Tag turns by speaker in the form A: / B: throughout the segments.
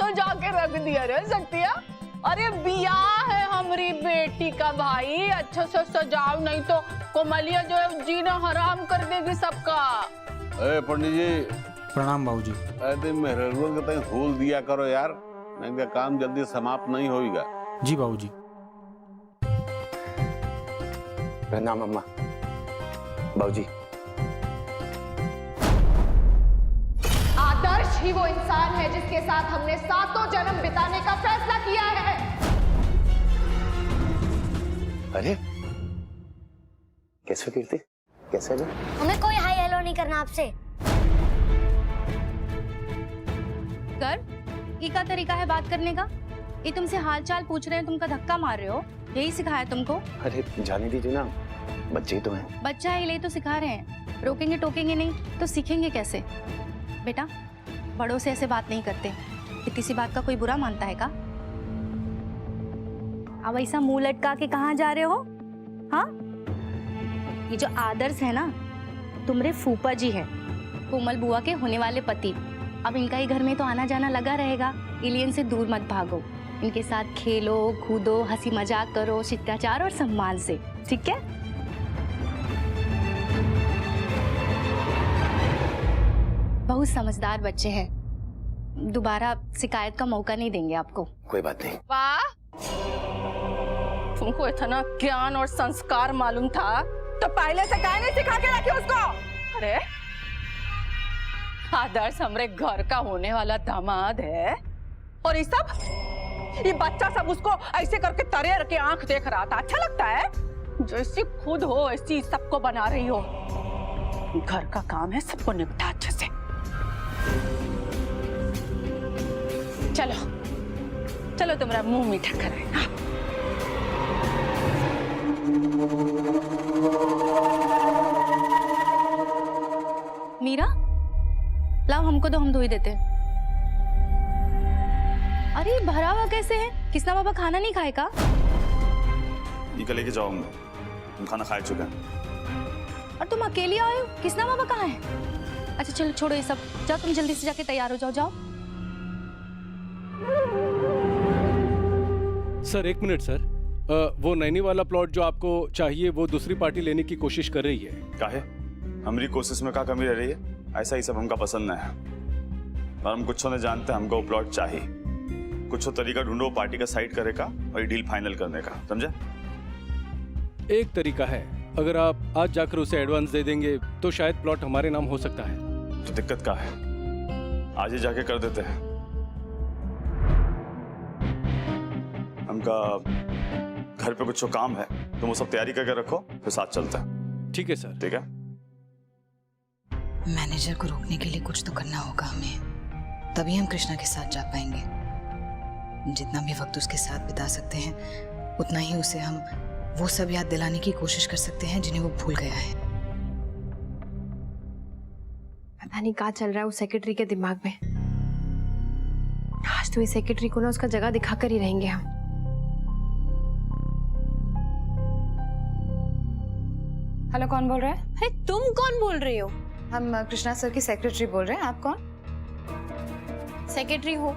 A: क्यों जाके रख दिया रे सकतिया? अरे बियाह है हमारी बेटी का भाई, अच्छे से सजाओ नहीं तो कोमलिया जो है जीना हराम कर देगी सबका।
B: पंडित जी
C: प्रणाम बाबूजी।
B: अरे मेहरुआ के तय होल दिया करो यार, नहीं तो काम जल्दी समाप्त नहीं होएगा।
C: जी बाबूजी।
D: प्रणाम अम्मा। बाबूजी।
E: आदर्श ही वो इंसान है जिसके साथ हमने 7 जन्म बिताने का फैसला किया है।
D: अरे कैसे कीर्ति, कैसे है?
F: हमें कोई हाई हेलो नहीं करना आपसे।
G: कर, ये का तरीका है बात करने का? ये तुमसे हालचाल पूछ रहे हैं, तुमका धक्का मार रहे हो, यही सिखाया तुमको?
D: अरे जाने दीजिए ना, बच्चे ही तो हैं।
G: बच्चा है ले तो सिखा रहे हैं, रोकेंगे टोकेंगे नहीं तो सीखेंगे कैसे? बेटा बड़ों से ऐसे बात नहीं करते, इतनी सी बात का कोई बुरा मानता है का? अब ऐसा मुंह लटका के कहाँ जा रहे हो? हाँ, ये जो आदर्श है ना, तुम्हारे फूफा जी है, कोमल बुआ के होने वाले पति। अब इनका ही घर में तो आना जाना लगा रहेगा, एलियन से दूर मत भागो, इनके साथ खेलो कूदो, हंसी मजाक करो, शिष्टाचार और सम्मान से, ठीक है? बहुत समझदार बच्चे हैं, दोबारा शिकायत का मौका नहीं देंगे आपको।
D: कोई बात नहीं।
A: वाह, तुमको इतना ज्ञान और संस्कार मालूम था तो पहले से काहे नहीं सिखा के रखी उसको? अरे आदर्श हमरे घर का होने वाला दामाद है और ये बच्चा सब उसको ऐसे करके तरे रखे आंख देख रहा था। अच्छा लगता है? जैसी खुद हो ऐसी सबको बना रही हो। घर का काम है, सबको निपटा अच्छे से। चलो चलो, तुम्हारा मुंह मीठा कराए। हाँ।
G: मीरा लाओ, हमको तो हम धो ही देते। अरे भरा हुआ कैसे है? किसना बाबा खाना नहीं खाएगा?
H: निकल लेके जाओ, हम खाना खा चुके हैं।
G: और तुम अकेले आए हो? किसना बाबा कहाँ है? अच्छा चलो छोड़ो ये सब, जाओ तुम जल्दी से जाके तैयार हो जाओ। जाओ
I: सर, 1 मिनट सर। वो नैनी वाला प्लॉट जो आपको चाहिए वो दूसरी पार्टी लेने की कोशिश कर रही है।
H: काहे? हमारी कोशिश में क्या कमी रह रही है? ऐसा ही सब हमका पसंद है और हम कुछ नहीं जानते, हमको वो प्लॉट चाहिए। कुछ तरीका ढूंढो पार्टी का साइड करे का और डील फाइनल करने का, समझे?
I: एक तरीका है, अगर आप आज जाकर उसे एडवांस दे देंगे तो शायद प्लॉट हमारे नाम हो सकता है।
H: तो दिक्कत क्या है? आज ही जाके कर देते हैं। हमका घर पे कुछ काम है, तुम वो सब तैयारी करके रखो, फिर साथ चलते हैं।
I: ठीक है सर।
H: ठीक है।
J: मैनेजर को रोकने के लिए कुछ तो करना होगा हमें, तभी हम कृष्णा के साथ जा पाएंगे। जितना भी वक्त उसके साथ बिता सकते हैं उतना ही उसे हम वो सब याद दिलाने की कोशिश कर सकते हैं जिन्हें वो भूल गया है।
E: पता नहीं क्या चल रहा है उस सेक्रेटरी के दिमाग में। आज तो इस सेक्रेटरी को ना उसका जगह दिखा कर ही रहेंगे हम। हेलो, कौन बोल रहा है?
G: है तुम कौन बोल रही हो?
J: हम कृष्णा सर की सेक्रेटरी बोल रहे हैं। आप कौन?
E: सेक्रेटरी हो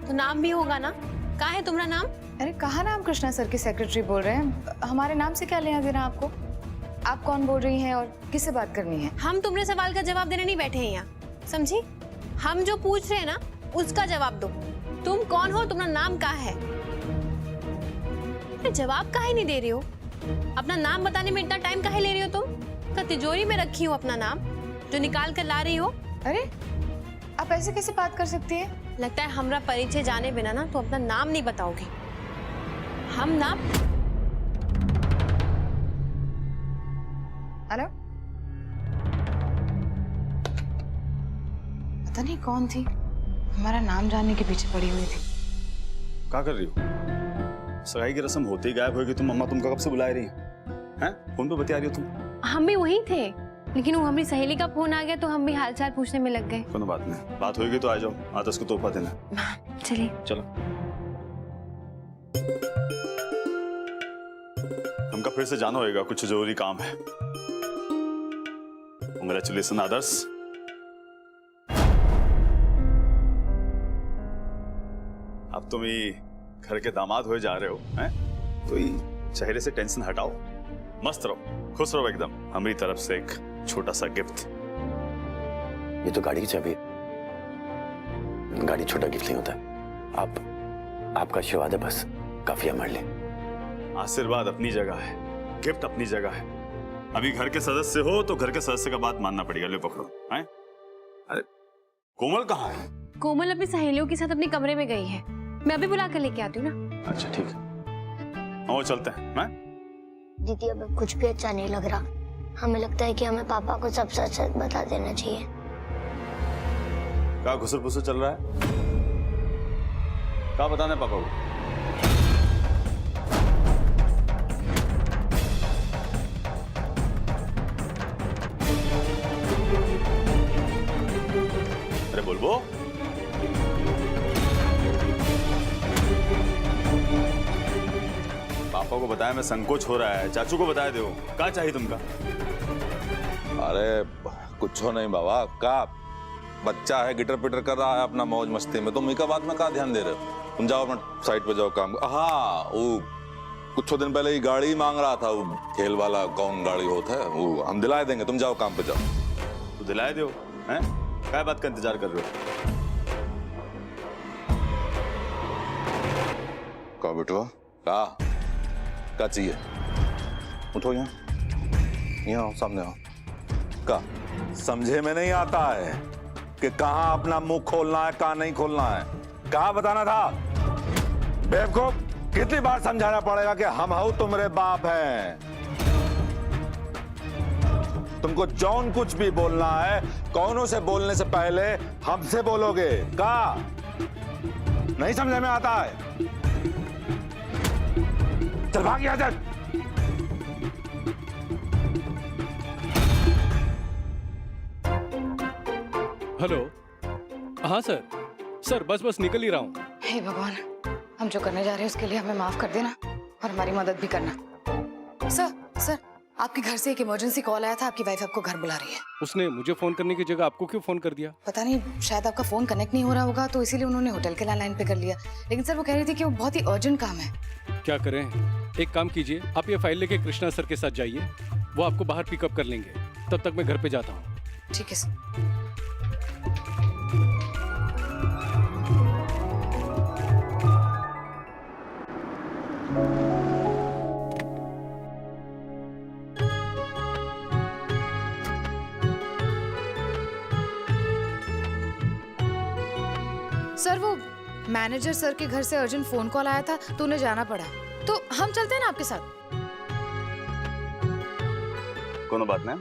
E: तो नाम भी होगा ना? क्या है तुम्हारा नाम?
J: अरे कहा ना हम कृष्णा सर की सेक्रेटरी बोल रहे हैं, हमारे नाम से क्या लेना देना आपको? आप कौन बोल रही हैं और किससे बात करनी है?
E: हम तुम्हारे सवाल का जवाब देने नहीं बैठे हैं यहाँ, समझी? हम जो पूछ रहे हैं ना उसका जवाब दो। तुम कौन हो, तुम्हारा नाम क्या है? अरे जवाब काहे नहीं दे रही हो? अपना नाम बताने में इतना टाइम काहे ले रही हो तुम? क्या तिजोरी में रखी हो अपना नाम जो निकाल कर ला रही हो?
J: अरे आप ऐसे कैसे बात कर सकती है?
E: लगता है हमरा परिचय जाने बिना ना तो अपना नाम नहीं बताओगी। हम नाम
J: हेलो, पता नहीं कौन थी, हमारा नाम जानने के पीछे पड़ी हुई थी।
H: क्या कर रही हो? सगाई की रस्म होते ही गायब होगी तुम। मम्मा तुमको कब से बुला रही हैं? फोन पे बता रही हो तुम?
E: हम भी वही थे, लेकिन वो हमारी सहेली का फोन आ गया तो हम भी हालचाल पूछने में लग गए।
H: कोनो बात नहीं, बात होगी तो आ जाओ, आदर्श को तोहफा देना।
E: चलिए
H: चलो। हमका फिर से जाना होगा, कुछ जरूरी काम है। कांग्रेचुलेशन आदर्श। तुम ही घर के दामाद हो जा रहे हो, हैं? तो ये चेहरे से टेंशन हटाओ, मस्त रहो, खुश रहो एकदम। हमारी तरफ से एक छोटा सा गिफ्ट।
D: ये तो गाड़ी की चाबी है। गाड़ी छोटा गिफ्ट नहीं होता। आपका आशीर्वाद है बस, काफी है हमारे लिए।
H: आशीर्वाद अपनी जगह है, गिफ्ट अपनी जगह है। अभी घर के सदस्य हो तो घर के सदस्य का बात मानना पड़ेगा। ले पकड़ो। हैं? अरे कोमल कहाँ है?
E: कोमल अपनी सहेलियों के साथ अपने कमरे में गई है। मैं अभी बुला कर लेके आती हूँ ना।
H: अच्छा ठीक है, वो चलते हैं। मैं
F: दीदी अब कुछ भी अच्छा नहीं लग रहा। हमें लगता है कि हमें पापा को सब सच सच बता देना चाहिए।
H: क्या घुसर फुसर चल रहा है? क्या बताने पापा को? अरे बोलबो, पापा को बताया मैं, संकोच हो रहा है। चाचू को बताया दो, क्या चाहिए तुमका?
K: अरे कुछ नहीं बाबा, का बच्चा है गिटर पिटर कर रहा है अपना मौज मस्ती में, तुम इनका बात में क्या ध्यान दे रहे हो? तुम जाओ अपना साइड पे जाओ काम। हाँ वो कुछ दिन पहले ही गाड़ी मांग रहा था, वो खेल वाला कौन गाड़ी होता है वो हम दिला देंगे, तुम जाओ काम पे जाओ।
H: तो दिलाए दो, हैं? क्या बात का इंतजार कर रहे हो?
K: का बेटुआ क्या चाहिए? उठो यहाँ आओ, सामने आओ। का समझे में नहीं आता है कि कहाँ अपना मुंह खोलना है, कहाँ नहीं खोलना है? कहाँ बताना था? बेवकूफ, कितनी बार समझाना पड़ेगा कि हम हो तुम्हारे बाप हैं। तुमको जौन कुछ भी बोलना है, कौनों से बोलने से पहले हमसे बोलोगे। का नहीं समझ में आता है? चल भाग यहाँ से।
I: हेलो, हाँ सर बस निकल ही रहा हूँ।
J: हे भगवान, हम जो करने जा रहे हैं उसके लिए हमें माफ कर देना और हमारी मदद भी करना। सर आपके घर से एक इमरजेंसी कॉल आया था, आपकी वाइफ आपको घर बुला रही है।
I: उसने मुझे फोन करने की जगह आपको क्यों फोन कर दिया?
J: पता नहीं, शायद आपका फोन कनेक्ट नहीं हो रहा होगा तो इसीलिए उन्होंने होटल के लैंडलाइन पे कर लिया। लेकिन सर वो कह रही थी कि वो बहुत ही अर्जेंट काम है।
I: क्या करें? एक काम कीजिए, आप ये फाइल लेके कृष्णा सर के साथ जाइए, वो आपको बाहर पिकअप कर लेंगे। तब तक मैं घर पे जाता हूँ।
J: ठीक है सर। सर वो मैनेजर सर के घर से अर्जेंट फोन कॉल आया था तो उन्हें जाना पड़ा, तो हम चलते हैं ना आपके साथ?
H: कोनो बात नहीं,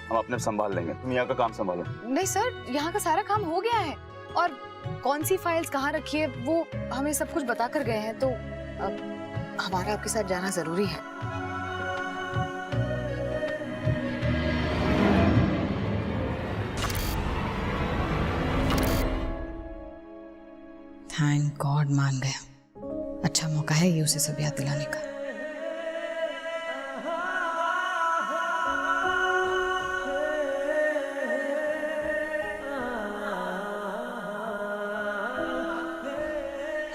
H: हम अपने संभाल लेंगे, तुम यहाँ का काम संभालो।
J: नहीं सर, यहाँ का सारा काम हो गया है और कौन सी फाइल्स कहाँ रखी है वो हमें सब कुछ बता कर गए हैं, तो अब हमारा आपके साथ जाना जरूरी है। थैंक गॉड मान गया। अच्छा मौका है ये उसे सब याद दिलाने का।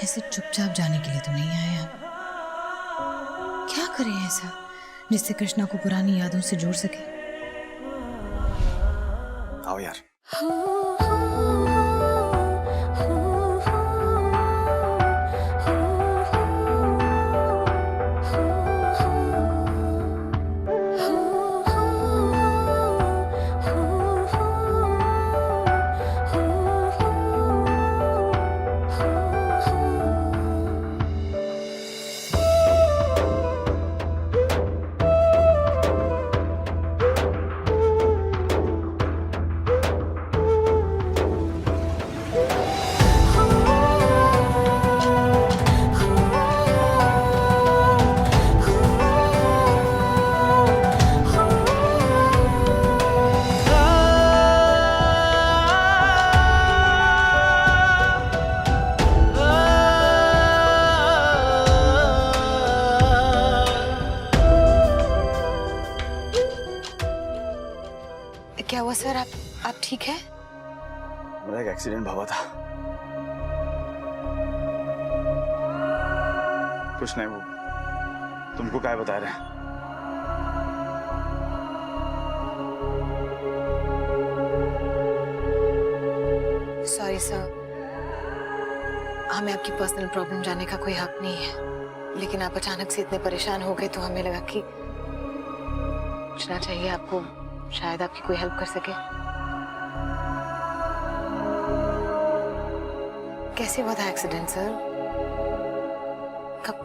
J: ऐसे चुपचाप जाने के लिए तो नहीं आए आप। क्या करें ऐसा जिससे कृष्णा को पुरानी यादों से जोड़ सके?
H: आओ यार।
J: क्या हुआ सर, आप ठीक है?
H: मेरा एक एक्सीडेंट हुआ था। कुछ नहीं, वो तुमको क्या बता रहे हैं?
J: सॉरी सर, हमें आपकी पर्सनल प्रॉब्लम जानने का कोई हक नहीं है, लेकिन आप अचानक से इतने परेशान हो गए तो हमें लगा कि पूछना चाहिए आपको, शायद आपकी कोई हेल्प कर सके। कैसे हुआ था एक्सीडेंट सर?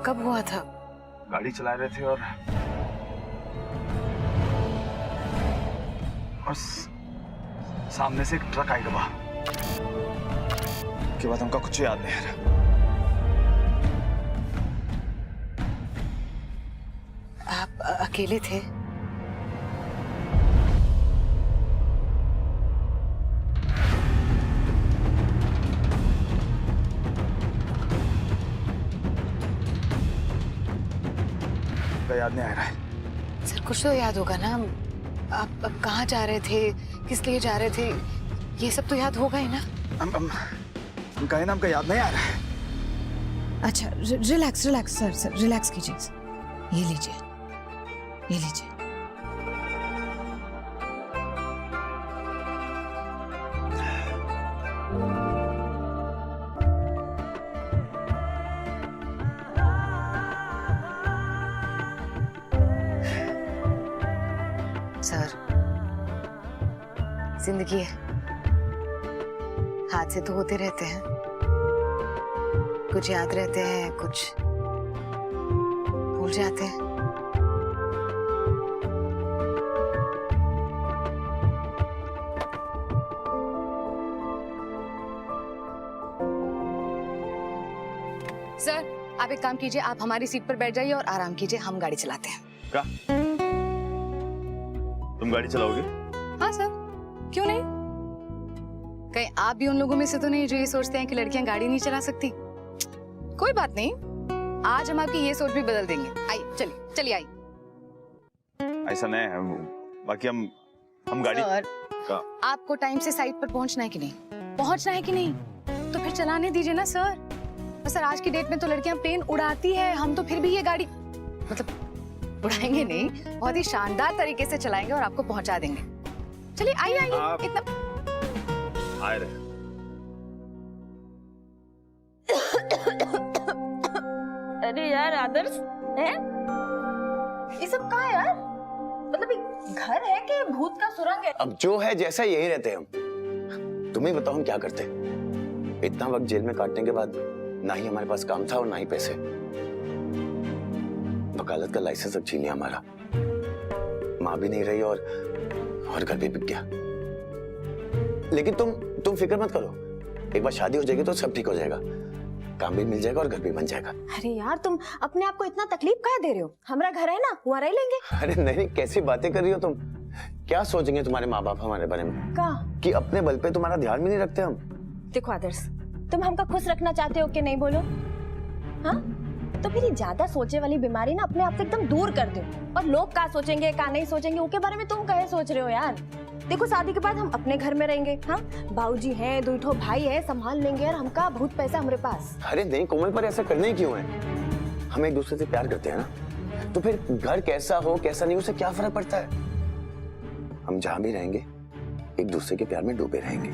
J: कब हुआ था?
H: गाड़ी चला रहे थे और सामने से एक ट्रक आई दबा। के बाद हमका कुछ याद नहीं आ रहा।
J: आप अकेले थे?
H: याद नहीं आ रहा है
J: सर, कुछ तो याद होगा ना। आप कहाँ जा रहे थे, किस लिए जा रहे थे, ये सब तो याद होगा ही ना।
H: हमका नाम का याद नहीं आ रहा है।
J: अच्छा, रिलैक्स रिलैक्स सर, रिलैक्स कीजिए। ये लीजिए, ये लीजिए। सर, जिंदगी है, हादसे तो होते रहते हैं, कुछ याद रहते हैं, कुछ भूल जाते हैं। सर, आप एक काम कीजिए, आप हमारी सीट पर बैठ जाइए और आराम कीजिए, हम गाड़ी चलाते हैं।
H: क्या तुम गाड़ी चलाओगे?
J: हाँ सर, क्यों नहीं? कहीं आप भी उन लोगों में से तो नहीं जो ये सोचते हैं कि लड़कियां गाड़ी नहीं चला सकती? कोई बात नहीं, आज हम आपकी ये सोच भी बदल देंगे। आइए, चलिए चलिए आइए।
H: ऐसा नहीं है, बाकी हम गाड़ी
J: सर, आपको टाइम से साइट पर पहुंचना है कि नहीं? पहुंचना है कि नहीं? तो फिर चलाने दीजिए ना सर। और सर, आज की डेट में तो लड़कियां प्लेन उड़ाती है, हम तो फिर भी ये गाड़ी मतलब उड़ाएंगे नहीं, बहुत ही शानदार तरीके से चलाएंगे और आपको पहुंचा देंगे। चलिए आइए आइए, इतना
H: आए रहे।
A: अरे यार आदर्श है, ये सब कहाँ है यार? मतलब ये घर है कि भूत का सुरंग है?
D: अब जो है जैसा यही रहते हैं हम। तुम ही बताओ हम क्या करते? इतना वक्त जेल में काटने के बाद ना ही हमारे पास काम था और ना ही पैसे। वकालत का लाइसेंस अब छीन लिया हमारा, माँ भी नहीं रही और घर भी बिक गया। लेकिन तुम फिक्र मत करो, एक बार शादी हो जाएगी तो सब ठीक हो जाएगा, काम भी मिल जाएगा और घर भी बन जाएगा।
A: अरे यार, तुम अपने आप को इतना तकलीफ काहे दे रहे हो? हमारा घर है ना, वहाँ रह लेंगे।
D: अरे नहीं, कैसी बातें कर रही हो तुम? क्या सोचेंगे तुम्हारे माँ बाप हमारे बारे में? कि अपने बल पे तुम्हारा ध्यान भी नहीं रखते हम।
A: देखो आदर्श, तुम हमका खुश रखना चाहते हो कि नहीं बोलो? हाँ, तो फिर ये ज्यादा सोचे वाली बीमारी ना अपने आप से एकदम दूर कर दो। और लोग क्या सोचेंगे क्या नहीं सोचेंगे उसके बारे में तुम कहे सोच रहे हो यार? देखो, शादी के बाद हम अपने घर में रहेंगे। हाँ, बाबूजी हैं, दुठो भाई है, संभाल लेंगे। और हमका बहुत पैसा हमारे पास।
D: अरे नहीं कोमल, पर ऐसा करने क्यों है? हम एक दूसरे से प्यार करते हैं ना, तो फिर घर कैसा हो कैसा नहीं, उससे क्या फर्क पड़ता है? हम जहाँ भी रहेंगे एक दूसरे के प्यार में डूबे रहेंगे।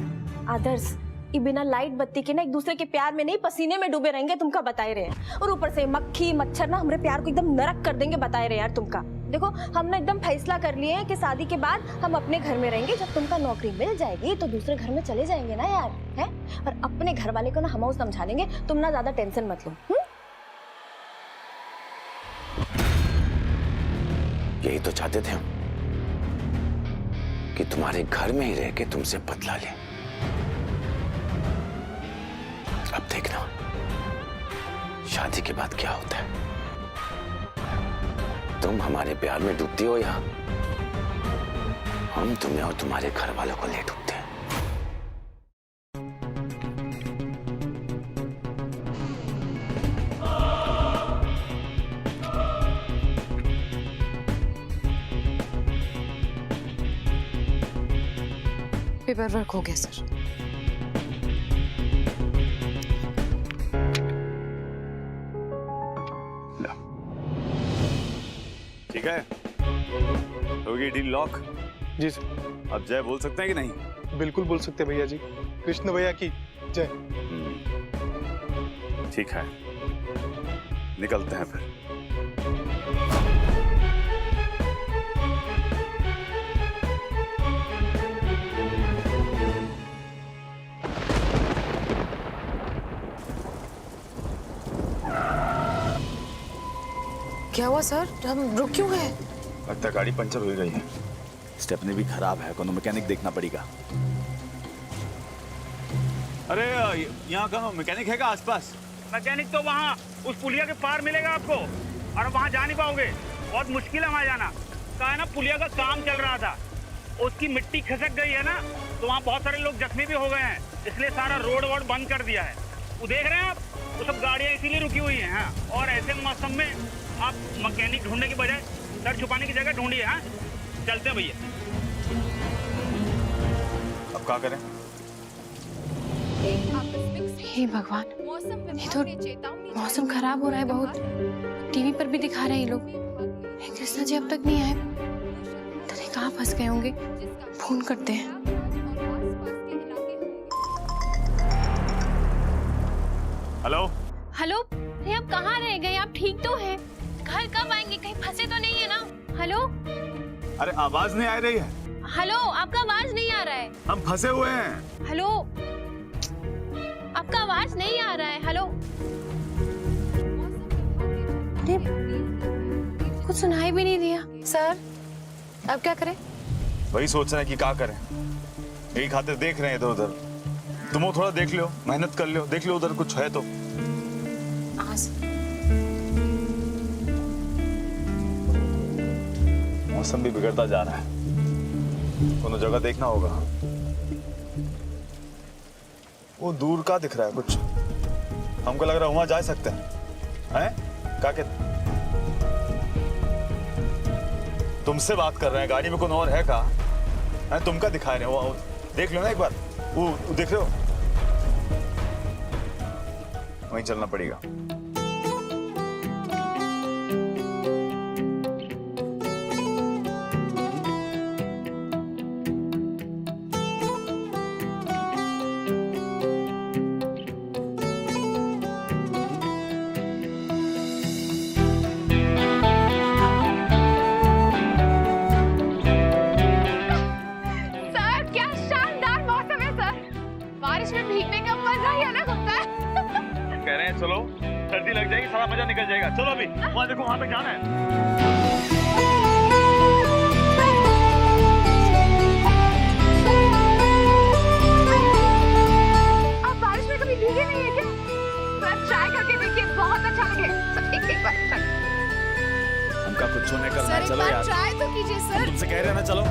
A: आदर्श, ये बिना लाइट बत्ती के ना एक दूसरे के प्यार में नहीं, पसीने में डूबे रहेंगे, तुमका बताए रहे हैं। और ऊपर से मक्खी मच्छर ना हमारे प्यार को एकदम नरक कर देंगे, बताए रहे यार तुमका। देखो, हमने एकदम फैसला कर लिए है कि शादी के बाद हम अपने घर में रहेंगे। जब तुमका नौकरी मिल जाएगी तो दूसरे घर में चले जाएंगे ना यार, है? और अपने घर वाले को ना हम समझा लेंगे, तुम ना ज्यादा टेंशन मत लो।
D: यही तो चाहते थे हम, कि तुम्हारे घर में ही रह के तुमसे बदला ले। अब देखना शादी के बाद क्या होता है। तुम हमारे प्यार में डूबती हो या हम तुम्हें और तुम्हारे घर वालों को ले डूबते हैं।
J: पेपर वर्क हो गया सर।
H: ठीक है, होगी डील लॉक।
L: जी सर।
H: अब जय बोल सकते हैं कि नहीं?
L: बिल्कुल बोल सकते भैया जी। कृष्ण भैया की जय।
H: ठीक है, निकलते हैं फिर।
J: क्या हुआ सर, हम रुक क्यों गए?
H: लगता है गाड़ी पंचर हो गई है। स्टेपनी भी खराब है, कोनो मैकेनिक देखना पड़ेगा। अरे यहाँ कहाँ मैकेनिक है क्या आसपास?
M: मैकेनिक तो वहाँ उस पुलिया के पार मिलेगा आपको, और वहाँ जा नहीं पाओगे, बहुत मुश्किल है वहाँ जाना। कहा है ना, पुलिया का काम चल रहा था, उसकी मिट्टी खिसक गई है ना, तो वहाँ बहुत सारे लोग जख्मी भी हो गए हैं, इसलिए सारा रोड वोड बंद कर दिया है। वो देख रहे हैं आप, वो सब गाड़ियाँ इसीलिए रुकी हुई हैं। हाँ, और ऐसे मौसम में आप मैकेनिक ढूंढने की बजाय सर छुपाने की जगह ढूंढिए। हाँ, चलते हैं भैया।
H: अब क्या करें?
E: हे भगवान, ये तो मौसम खराब हो रहा है बहुत। टीवी पर भी दिखा रहे हैं ये लोग। कृष्णा जी अब तक नहीं आए, पता नहीं कहाँ फंस गए होंगे। फोन करते हैं।
H: हेलो
E: हेलो, अरे आप कहाँ रह गए? आप ठीक तो हैं? घर कब आएंगे? कहीं फंसे तो नहीं है ना? हेलो,
H: अरे आवाज नहीं आ रही है।
E: हेलो, आपका आवाज नहीं आ रहा है।
H: हम फंसे हुए हैं।
E: हेलो, आपका आवाज नहीं आ रहा है। हेलो, अरे कुछ सुनाई भी नहीं दिया।
J: सर, अब क्या करें?
H: वही सोच रहे हैं कि क्या करें। यही खाते देख रहे हैं इधर उधर। तुम थोड़ा देख लो, मेहनत कर लो, देख लो उधर कुछ है तो। मौसम भी बिगड़ता जा रहा है, कोनो जगह देखना होगा। वो दूर का दिख रहा है कुछ, हमको लग रहा है वहां जा सकते हैं। क्या कहते? तुमसे बात कर रहे हैं, गाड़ी में कौन और है का? तुम क्या दिखा रहे हो? देख लो ना एक बार, वो देख रहे हो? वहीं चलना पड़ेगा। चलो, सर्दी लग जाएगी, सारा मजा निकल जाएगा। चलो अभी वहाँ देखो, वहाँ तक जाना है।
A: आप बारिश में कभी भीगे नहीं है क्या? ट्राई करके देखिए, बहुत अच्छा लगे। एक बार
H: हमका कुछ नहीं करना है। चलो यार,
E: ट्राई तो कीजिए सर।
H: तुमसे कह रहे हैं ना, चलो।